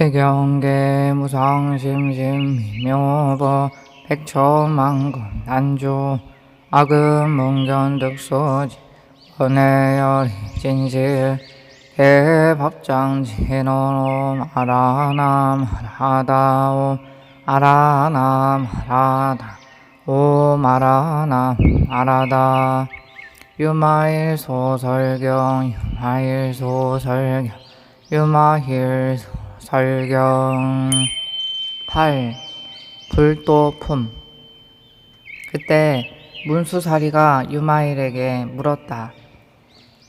개경계 무상심심미묘법 백천만건 난주 악음문견득소지 원해열이 진실 대법장진오옴 아라남 하라다 옴 아라남 하라다 옴 아라남 아라다 유마일소설경 유마일소설경 유마일소설경 8. 불도품. 그때 문수사리가 유마일에게 물었다.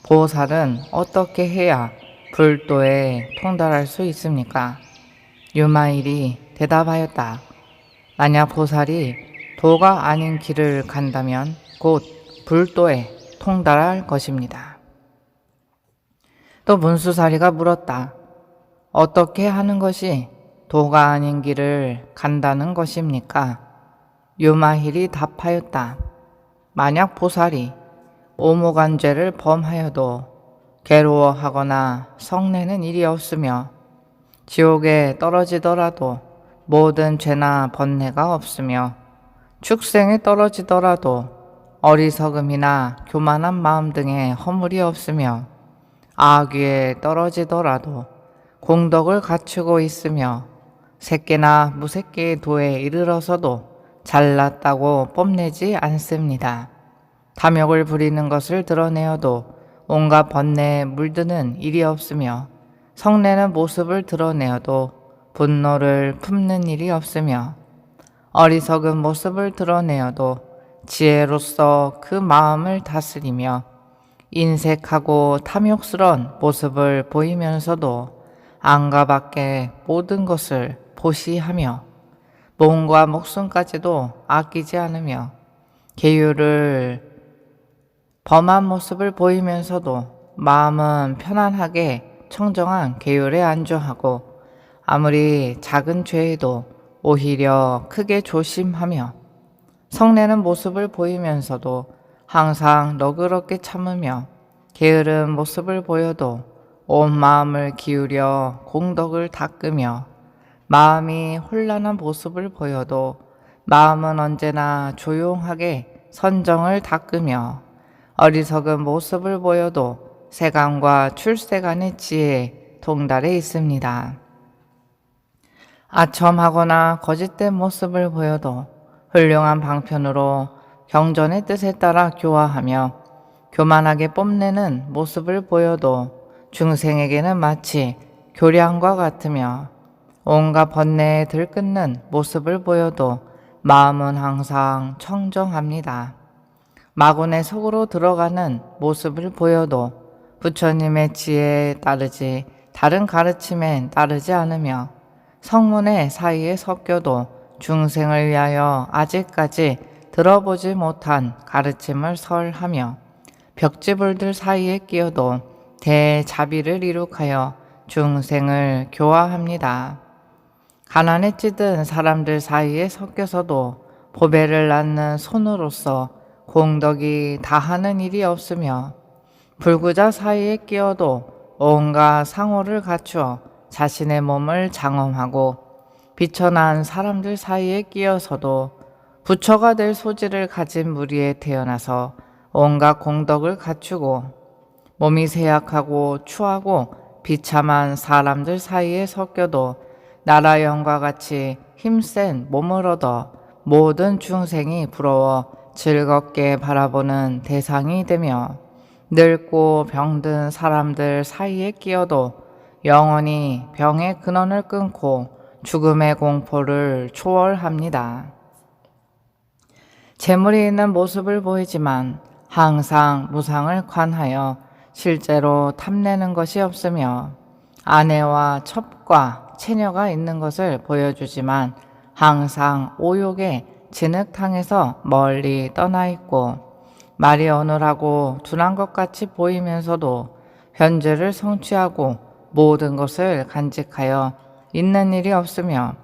보살은 어떻게 해야 불도에 통달할 수 있습니까? 유마일이 대답하였다. 만약 보살이 도가 아닌 길을 간다면 곧 불도에 통달할 것입니다. 또 문수사리가 물었다. 어떻게 하는 것이 도가 아닌 길을 간다는 것입니까? 유마일이 답하였다. 만약 보살이 오모간죄를 범하여도 괴로워하거나 성내는 일이 없으며 지옥에 떨어지더라도 모든 죄나 번뇌가 없으며 축생에 떨어지더라도 어리석음이나 교만한 마음 등의 허물이 없으며 악귀에 떨어지더라도 공덕을 갖추고 있으며 새끼나 무새끼의 도에 이르러서도 잘났다고 뽐내지 않습니다. 탐욕을 부리는 것을 드러내어도 온갖 번뇌에 물드는 일이 없으며 성내는 모습을 드러내어도 분노를 품는 일이 없으며 어리석은 모습을 드러내어도 지혜로서 그 마음을 다스리며 인색하고 탐욕스러운 모습을 보이면서도 안과 밖의 모든 것을 보시하며 몸과 목숨까지도 아끼지 않으며 계율을 범한 모습을 보이면서도 마음은 편안하게 청정한 계율에 안주하고 아무리 작은 죄에도 오히려 크게 조심하며 성내는 모습을 보이면서도 항상 너그럽게 참으며 게으른 모습을 보여도 온 마음을 기울여 공덕을 닦으며 마음이 혼란한 모습을 보여도 마음은 언제나 조용하게 선정을 닦으며 어리석은 모습을 보여도 세간과 출세간의 지혜에 동달해 있습니다. 아첨하거나 거짓된 모습을 보여도 훌륭한 방편으로 경전의 뜻에 따라 교화하며 교만하게 뽐내는 모습을 보여도 중생에게는 마치 교량과 같으며 온갖 번뇌에 들끓는 모습을 보여도 마음은 항상 청정합니다. 마군의 속으로 들어가는 모습을 보여도 부처님의 지혜에 따르지 다른 가르침에 따르지 않으며 성문의 사이에 섞여도 중생을 위하여 아직까지 들어보지 못한 가르침을 설하며 벽지불들 사이에 끼어도 대자비를 이룩하여 중생을 교화합니다. 가난에 찌든 사람들 사이에 섞여서도 보배를 낳는 손으로서 공덕이 다하는 일이 없으며 불구자 사이에 끼어도 온갖 상호를 갖추어 자신의 몸을 장엄하고 비천한 사람들 사이에 끼어서도 부처가 될 소질을 가진 무리에 태어나서 온갖 공덕을 갖추고 몸이 쇠약하고 추하고 비참한 사람들 사이에 섞여도 나라영과 같이 힘센 몸을 얻어 모든 중생이 부러워 즐겁게 바라보는 대상이 되며 늙고 병든 사람들 사이에 끼어도 영원히 병의 근원을 끊고 죽음의 공포를 초월합니다. 재물이 있는 모습을 보이지만 항상 무상을 관하여 실제로 탐내는 것이 없으며 아내와 첩과 체녀가 있는 것을 보여주지만 항상 오욕의 진흙탕에서 멀리 떠나 있고 말이 어눌하고 둔한 것 같이 보이면서도 현재를 성취하고 모든 것을 간직하여 있는 일이 없으며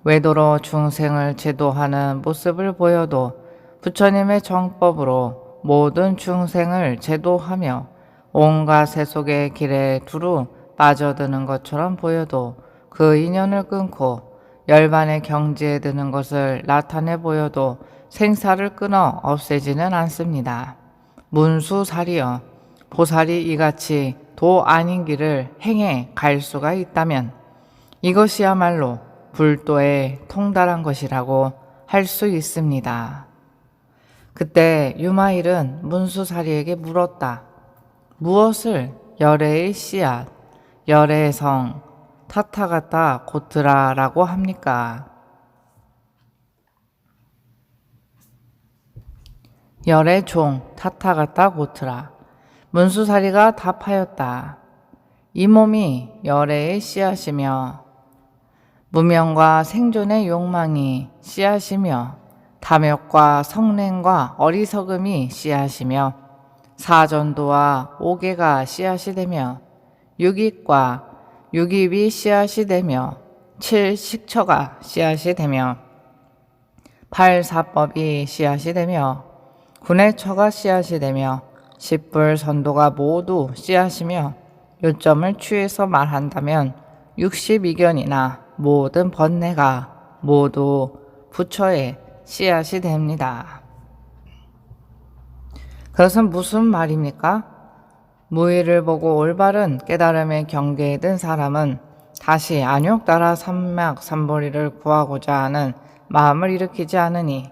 외도로 중생을 제도하는 모습을 보여도 부처님의 정법으로 모든 중생을 제도하며 온갖 세속의 길에 두루 빠져드는 것처럼 보여도 그 인연을 끊고 열반의 경지에 드는 것을 나타내 보여도 생사를 끊어 없애지는 않습니다. 문수살이여, 보살이 이같이 도 아닌 길을 행해 갈 수가 있다면 이것이야말로 불도에 통달한 것이라고 할 수 있습니다. 그때 유마일은 문수사리에게 물었다. 무엇을 열애의 씨앗, 열애의 성, 타타가타 고트라라고 합니까? 열의 종 타타가타 고트라. 문수사리가 답하였다. 이 몸이 열애의 씨앗이며 무명과 생존의 욕망이 씨앗이며 탐욕과 성냄과 어리석음이 씨앗이며 사전도와 오개가 씨앗이 되며 육입과 육입이 씨앗이 되며 칠식처가 씨앗이 되며 팔사법이 씨앗이 되며 군의처가 씨앗이 되며 십불선도가 모두 씨앗이며 요점을 취해서 말한다면 62견이나 모든 번뇌가 모두 부처의 씨앗이 됩니다. 그것은 무슨 말입니까? 무의를 보고 올바른 깨달음의 경계에 든 사람은 다시 안욕따라 삼맥삼보리를 구하고자 하는 마음을 일으키지 않으니,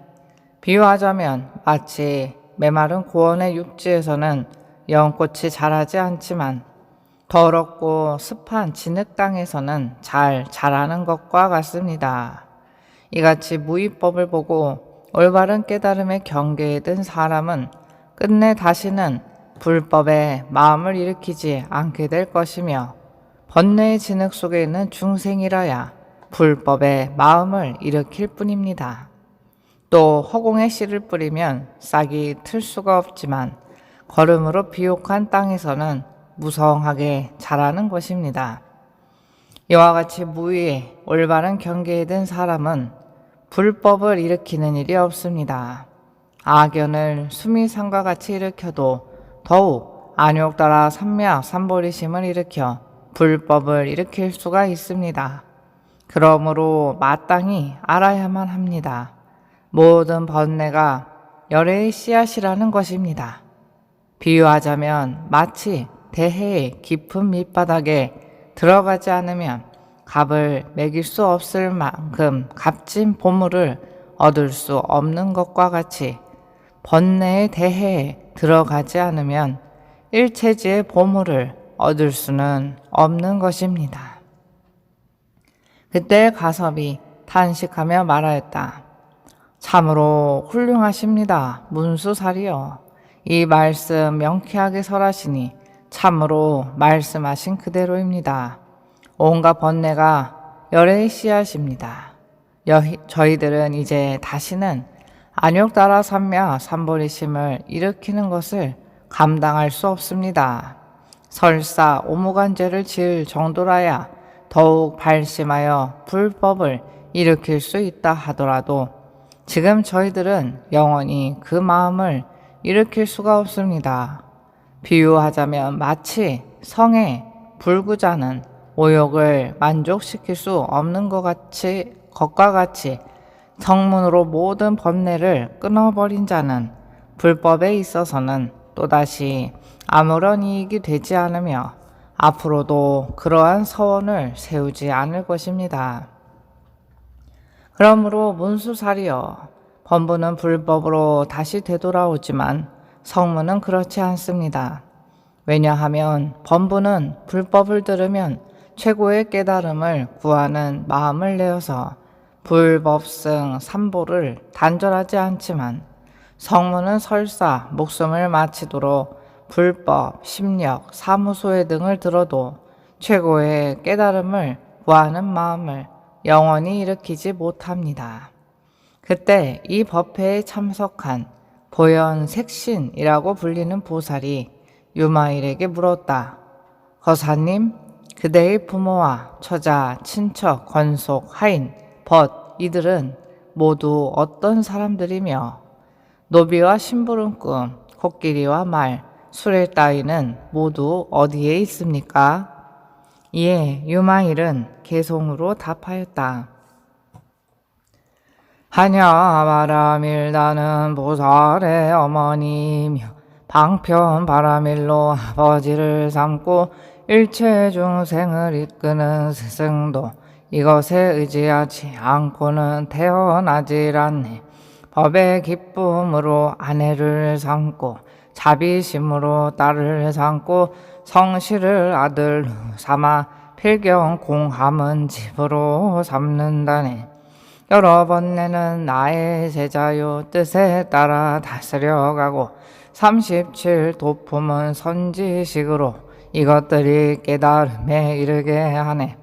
비유하자면 마치 메마른 고원의 육지에서는 연꽃이 자라지 않지만 더럽고 습한 진흙 땅에서는 잘 자라는 것과 같습니다. 이같이 무의법을 보고 올바른 깨달음의 경계에 든 사람은 끝내 다시는 불법에 마음을 일으키지 않게 될 것이며, 번뇌의 진흙 속에 있는 중생이라야 불법에 마음을 일으킬 뿐입니다. 또 허공에 씨를 뿌리면 싹이 틀 수가 없지만 거름으로 비옥한 땅에서는 무성하게 자라는 것입니다. 이와 같이 무의에 올바른 경계에 든 사람은 불법을 일으키는 일이 없습니다. 악연을 수미상과 같이 일으켜도 더욱 안욕따라 삼맥삼보리심을 일으켜 불법을 일으킬 수가 있습니다. 그러므로 마땅히 알아야만 합니다. 모든 번뇌가 열애의 씨앗이라는 것입니다. 비유하자면 마치 대해의 깊은 밑바닥에 들어가지 않으면 값을 매길 수 없을 만큼 값진 보물을 얻을 수 없는 것과 같이 번뇌의 대해에 들어가지 않으면 일체지의 보물을 얻을 수는 없는 것입니다. 그때 가섭이 탄식하며 말하였다. 참으로 훌륭하십니다. 문수살이여. 이 말씀 명쾌하게 설하시니 참으로 말씀하신 그대로입니다. 온갖 번뇌가 열애의 씨앗입니다. 저희들은 이제 다시는 안욕따라 삼맥삼보리심을 일으키는 것을 감당할 수 없습니다. 설사 오무간죄를 지을 정도라야 더욱 발심하여 불법을 일으킬 수 있다 하더라도 지금 저희들은 영원히 그 마음을 일으킬 수가 없습니다. 비유하자면 마치 성의 불구자는 오욕을 만족시킬 수 없는 것과 같이 성문으로 모든 번뇌를 끊어버린 자는 불법에 있어서는 또다시 아무런 이익이 되지 않으며 앞으로도 그러한 서원을 세우지 않을 것입니다. 그러므로 문수살이여, 범부는 불법으로 다시 되돌아오지만 성문은 그렇지 않습니다. 왜냐하면 범부는 불법을 들으면 최고의 깨달음을 구하는 마음을 내어서 불법승 삼보를 단절하지 않지만, 성문은 설사 목숨을 마치도록 불법, 심력, 사무소회 등을 들어도 최고의 깨달음을 구하는 마음을 영원히 일으키지 못합니다. 그때 이 법회에 참석한 보현색신이라고 불리는 보살이 유마일에게 물었다. 거사님, 그대의 부모와 처자, 친척, 권속, 하인, 벗 이들은 모두 어떤 사람들이며 노비와 심부름꾼, 코끼리와 말, 수레 따위는 모두 어디에 있습니까? 이에 유마일은 개송으로 답하였다. 하냐 바라밀다는 보살의 어머니며 방편 바라밀로 아버지를 삼고 일체 중생을 이끄는 스승도 이것에 의지하지 않고는 태어나질 않네. 법의 기쁨으로 아내를 삼고 자비심으로 딸을 삼고 성실을 아들로 삼아 필경 공함은 집으로 삼는다네. 여러 번내는 나의 제자요 뜻에 따라 다스려가고 37 도품은 선지식으로 이것들이 깨달음에 이르게 하네.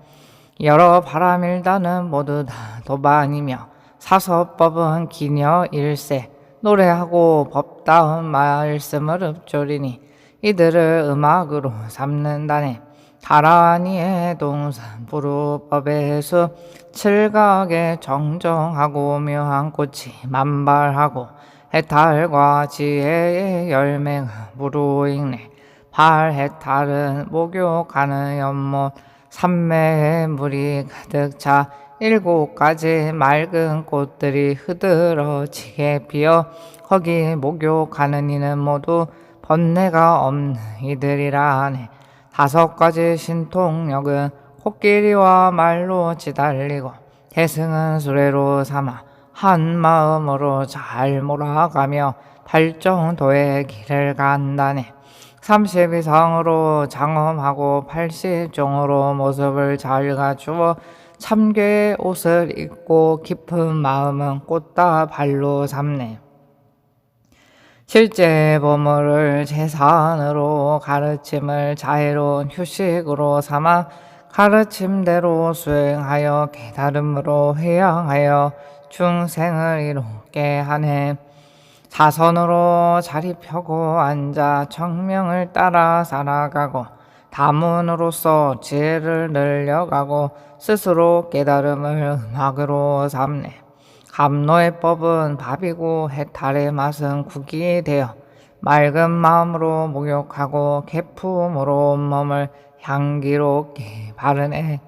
여러 바라밀다는 모두 다 도반이며 사서법은 기녀 일세 노래하고 법다운 말씀을 읊조리니 이들을 음악으로 삼는다네. 다라니의 동산 부루법의 수 칠각에 정정하고 묘한 꽃이 만발하고 해탈과 지혜의 열매가 무르익네. 발해탈은 목욕하는 연못 삼매의 물이 가득 차 7가지 맑은 꽃들이 흐드러지게 피어 거기 목욕하는 이는 모두 번뇌가 없는 이들이라 하네. 5가지 신통력은 코끼리와 말로 지달리고 계승은 수레로 삼아 한 마음으로 잘 몰아가며 발정도의 길을 간다네. 30 이상으로 장엄하고 80종으로 모습을 잘 갖추어 참괴의 옷을 입고 깊은 마음은 꽃다 발로 삼네. 실제 보물을 재산으로 가르침을 자애로운 휴식으로 삼아 가르침대로 수행하여 깨달음으로 회양하여 중생을 이롭게 하네. 사선으로 자리 펴고 앉아 청명을 따라 살아가고 다문으로서 지혜를 늘려가고 스스로 깨달음을 음악으로 삼네. 감노의 법은 밥이고 해탈의 맛은 국이 되어 맑은 마음으로 목욕하고 개품으로 온몸을 향기롭게 바르네.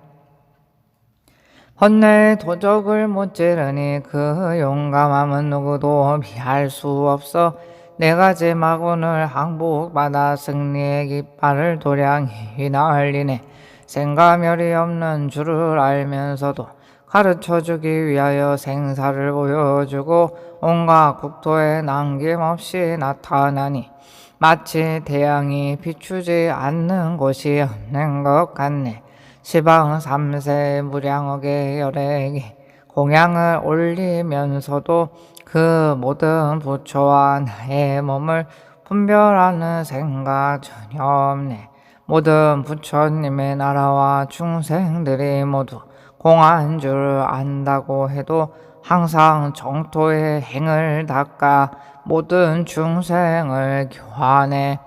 헌내의 도적을 못 찌르니 그 용감함은 누구도 비할 수 없어. 4가지 마군을 항복받아 승리의 깃발을 도량히 휘날리네. 생가멸이 없는 줄을 알면서도 가르쳐주기 위하여 생사를 보여주고 온갖 국토에 남김없이 나타나니 마치 태양이 비추지 않는 곳이 없는 것 같네. 시방 3세 무량억의 열에게 공양을 올리면서도 그 모든 부처와 나의 몸을 분별하는 생각 전혀 없네. 모든 부처님의 나라와 중생들이 모두 공한 줄 안다고 해도 항상 정토의 행을 닦아 모든 중생을 교환해.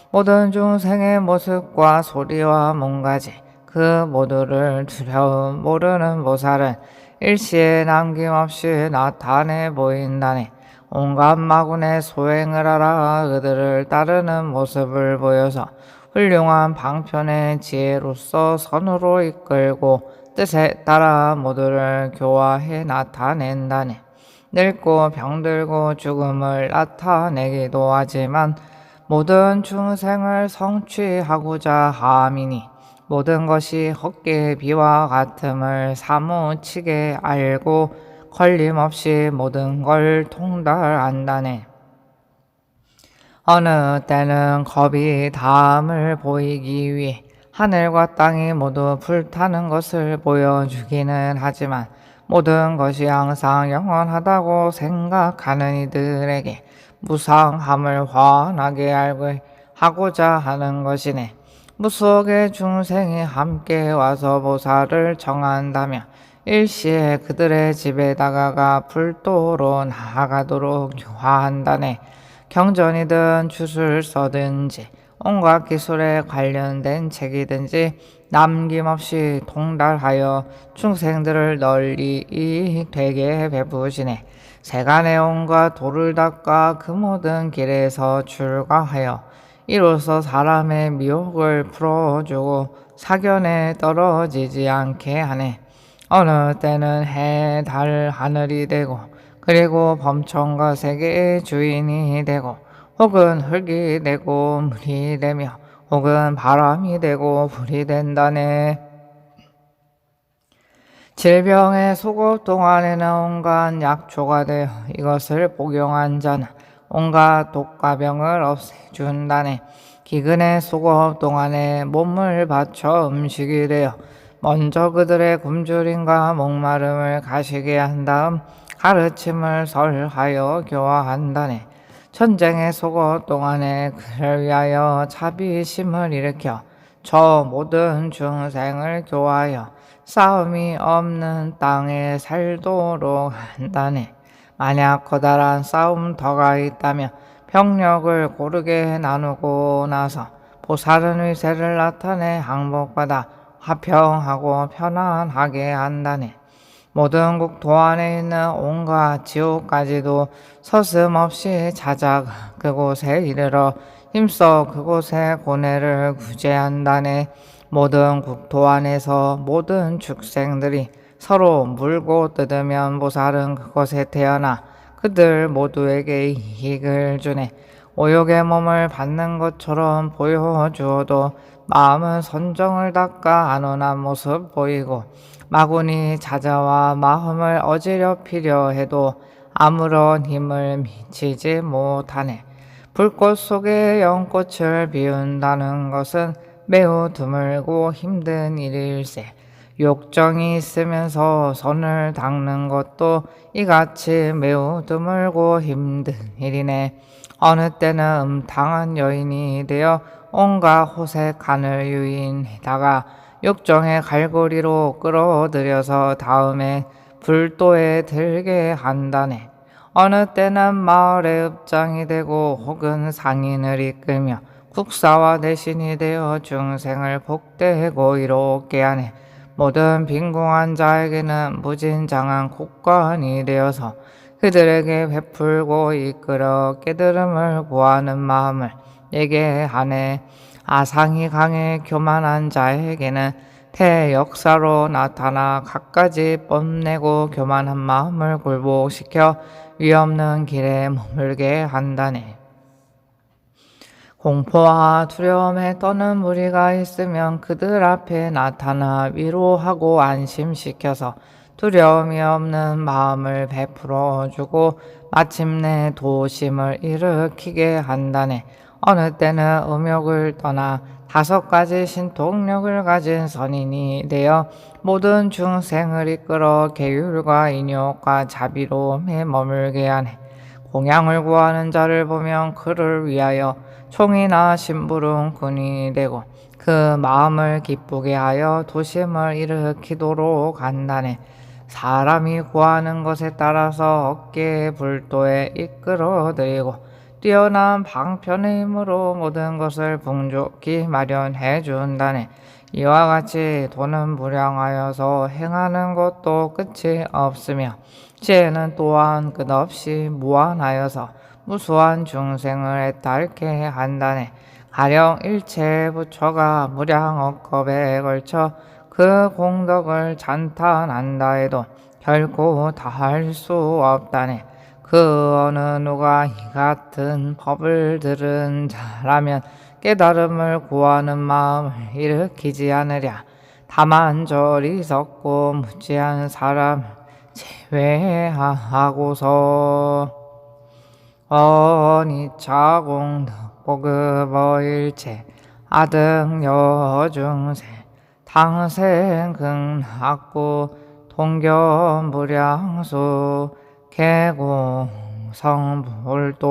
모든 중생의 모습과 소리와 몸가지 그 모두를 두려움 모르는 보살은 일시에 남김없이 나타내 보인다네. 온갖 마군의 소행을 하라 그들을 따르는 모습을 보여서 훌륭한 방편의 지혜로서 선으로 이끌고 뜻에 따라 모두를 교화해 나타낸다네. 늙고 병들고 죽음을 나타내기도 하지만 모든 중생을 성취하고자 함이니 모든 것이 헛개의 비와 같음을 사무치게 알고 걸림없이 모든 걸 통달한다네. 어느 때는 겁이 다음을 보이기 위해 하늘과 땅이 모두 불타는 것을 보여주기는 하지만 모든 것이 항상 영원하다고 생각하는 이들에게 무상함을 환하게 알고 하고자 하는 것이네. 무수억의 중생이 함께 와서 보살을 정한다면 일시에 그들의 집에 다가가 불도로 나아가도록 교화한다네. 경전이든 주술서든지 온갖 기술에 관련된 책이든지 남김없이 통달하여 중생들을 널리 되게 베푸시네. 세간의 온갖 돌을 닦아 그 모든 길에서 출가하여 이로써 사람의 미혹을 풀어주고 사견에 떨어지지 않게 하네. 어느 때는 해, 달, 하늘이 되고 그리고 범천과 세계의 주인이 되고 혹은 흙이 되고 물이 되며 혹은 바람이 되고 불이 된다네. 질병의 소급 동안에는 온갖 약초가 되어 이것을 복용한 자는 온갖 독과 병을 없애준다네. 기근의 소급 동안에 몸을 바쳐 음식이 되어 먼저 그들의 굶주림과 목마름을 가시게 한 다음 가르침을 설하여 교화한다네. 전쟁의 소급 동안에 그를 위하여 자비심을 일으켜 저 모든 중생을 교화하여 싸움이 없는 땅에 살도록 한다네. 만약 커다란 싸움터가 있다면 병력을 고르게 나누고 나서 보살은 위세를 나타내 항복받아 화평하고 편안하게 한다네. 모든 국토 안에 있는 온갖 지옥까지도 서슴없이 찾아가 그곳에 이르러 힘써 그곳의 고뇌를 구제한다네. 모든 국토 안에서 모든 축생들이 서로 물고 뜯으면 보살은 그곳에 태어나 그들 모두에게 이익을 주네. 오욕의 몸을 받는 것처럼 보여주어도 마음은 선정을 닦아 안온한 모습 보이고 마구니 찾아와 마음을 어지럽히려 해도 아무런 힘을 미치지 못하네. 불꽃 속에 연꽃을 피운다는 것은 매우 드물고 힘든 일일세. 욕정이 있으면서 손을 닦는 것도 이같이 매우 드물고 힘든 일이네. 어느 때는 음탕한 여인이 되어 온갖 호색간을 유인하다가 욕정의 갈고리로 끌어들여서 다음에 불도에 들게 한다네. 어느 때는 마을의 읍장이 되고 혹은 상인을 이끌며 국사와 대신이 되어 중생을 복되고 이롭게 하네. 모든 빈궁한 자에게는 무진장한 국관이 되어서 그들에게 베풀고 이끌어 깨달음을 구하는 마음을 내게 하네. 아상이 강해 교만한 자에게는 대역사로 나타나 갖가지 뽐내고 교만한 마음을 굴복시켜 위없는 길에 머물게 한다네. 공포와 두려움에 떠는 무리가 있으면 그들 앞에 나타나 위로하고 안심시켜서 두려움이 없는 마음을 베풀어 주고 마침내 도심을 일으키게 한다네. 어느 때는 음욕을 떠나 5가지 신통력을 가진 선인이 되어 모든 중생을 이끌어 계율과 인욕과 자비로움에 머물게 하네. 공양을 구하는 자를 보면 그를 위하여 총이나 심부름꾼이 되고 그 마음을 기쁘게 하여 도심을 일으키도록 한다네. 사람이 구하는 것에 따라서 어깨의 불도에 이끌어들이고 뛰어난 방편의 힘으로 모든 것을 풍족히 마련해 준다네. 이와 같이 돈은 무량하여서 행하는 것도 끝이 없으며 지혜는 또한 끝없이 무한하여서 무수한 중생을 애탈케 한다네. 가령 일체 부처가 무량 억겁에 걸쳐 그 공덕을 찬탄한다 해도 결코 다할 수 없다네. 그 어느 누가 이 같은 법을 들은 자라면 깨달음을 구하는 마음을 일으키지 않으랴. 다만 저리석고 무지한 사람을 제외하고서 어니차 공덕 보급어일체 아등 여중생 당생 극락구 동견무량수 개공 성불도